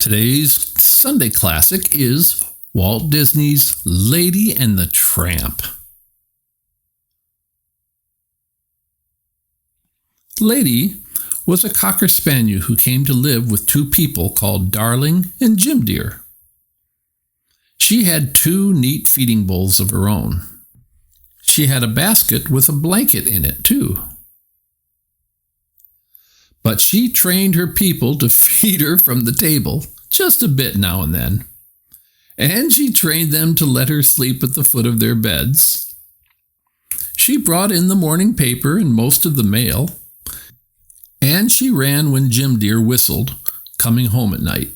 Today's Sunday classic is Walt Disney's Lady and the Tramp. Lady was a cocker spaniel who came to live with two people called Darling and Jim Dear. She had two neat feeding bowls of her own. She had a basket with a blanket in it, too. But she trained her people to feed her from the table, just a bit now and then. And she trained them to let her sleep at the foot of their beds. She brought in the morning paper and most of the mail. And she ran when Jim Dear whistled, coming home at night.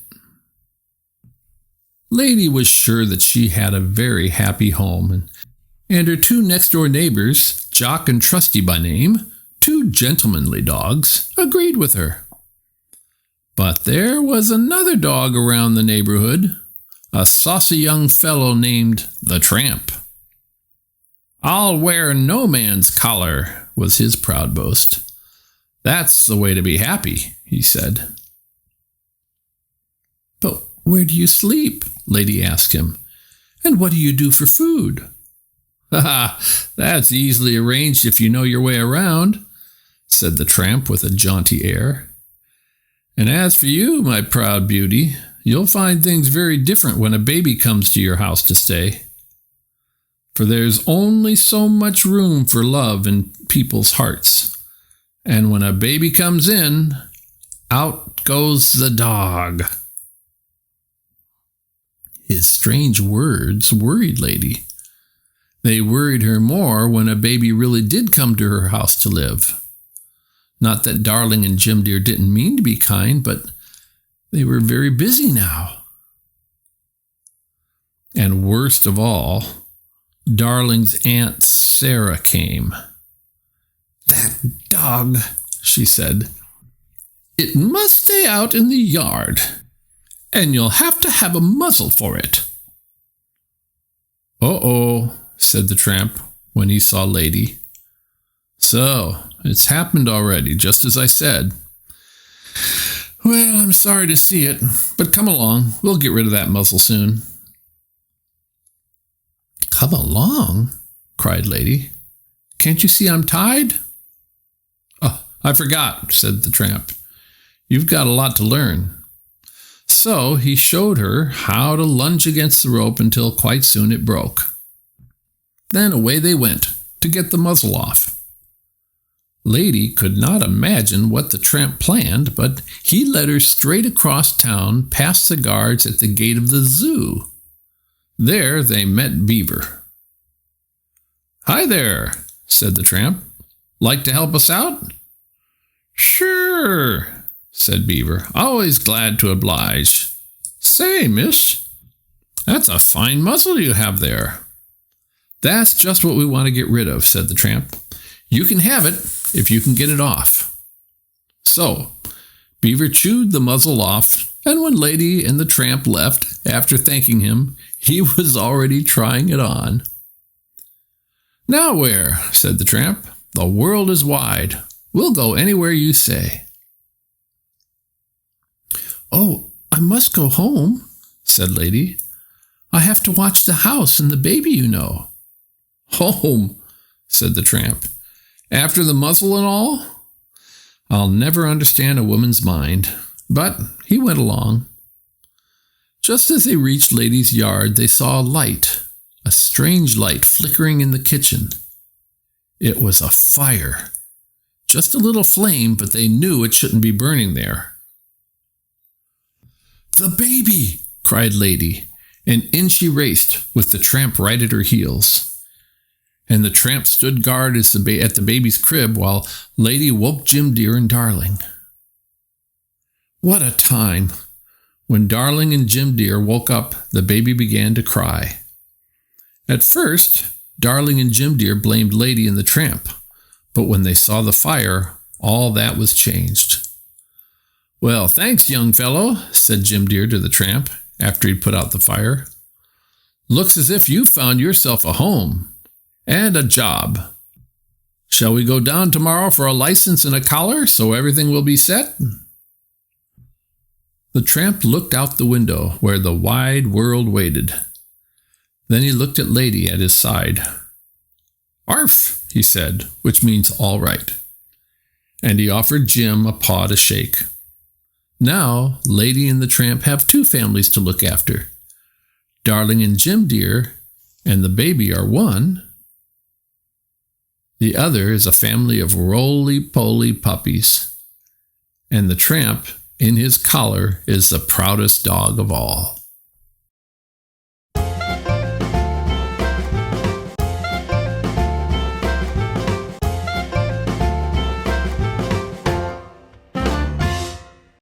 Lady was sure that she had a very happy home, and her two next-door neighbors, Jock and Trusty by name, two gentlemanly dogs, agreed with her. But there was another dog around the neighborhood, a saucy young fellow named the Tramp. "I'll wear no man's collar," was his proud boast. "That's the way to be happy," he said. "But where do you sleep?" Lady asked him. "And what do you do for food?" "Ha! That's easily arranged if you know your way around," said the Tramp with a jaunty air. "And as for you, my proud beauty, you'll find things very different when a baby comes to your house to stay. For there's only so much room for love in people's hearts. And when a baby comes in, out goes the dog." His strange words worried Lady. They worried her more when a baby really did come to her house to live. Not that Darling and Jim Dear didn't mean to be kind, but they were very busy now. And worst of all, Darling's Aunt Sarah came. "That dog," she said. "It must stay out in the yard, and you'll have to have a muzzle for it." "Uh-oh," said the Tramp when he saw Lady. "So, it's happened already, just as I said. Well, I'm sorry to see it, but come along. We'll get rid of that muzzle soon." "Come along?" cried Lady. "Can't you see I'm tied?" "Oh, I forgot," said the Tramp. "You've got a lot to learn." So he showed her how to lunge against the rope until quite soon it broke. Then away they went to get the muzzle off. Lady could not imagine what the Tramp planned, but he led her straight across town past the guards at the gate of the zoo. There they met Beaver. "Hi there," said the Tramp. "Like to help us out?" "Sure," said Beaver. "Always glad to oblige. Say, miss, that's a fine muzzle you have there." "That's just what we want to get rid of," said the Tramp. "You can have it if you can get it off." So Beaver chewed the muzzle off, and when Lady and the Tramp left, after thanking him, he was already trying it on. "Now where?" said the Tramp. "The world is wide. We'll go anywhere you say." "Oh, I must go home," said Lady. "I have to watch the house and the baby, you know." "Home," said the Tramp. "After the muzzle and all? I'll never understand a woman's mind." But he went along. Just as they reached Lady's yard, they saw a light, a strange light flickering in the kitchen. It was a fire. Just a little flame, but they knew it shouldn't be burning there. "The baby!" cried Lady, and in she raced, with the Tramp right at her heels. And the Tramp stood guard at the baby's crib while Lady woke Jim Dear and Darling. What a time! When Darling and Jim Dear woke up, the baby began to cry. At first, Darling and Jim Dear blamed Lady and the Tramp, but when they saw the fire, all that was changed. "Well, thanks, young fellow," said Jim Dear to the Tramp after he'd put out the fire. "Looks as if you found yourself a home and a job. Shall we go down tomorrow for a license and a collar so everything will be set?" The tramp looked out the window where the wide world waited. Then he looked at Lady at his side. "Arf," he said, which means all right. And he offered Jim a paw to shake. Now, Lady and the tramp have two families to look after. Darling and Jim dear and the baby are one. The other is a family of roly-poly puppies. And the tramp, in his collar, is the proudest dog of all.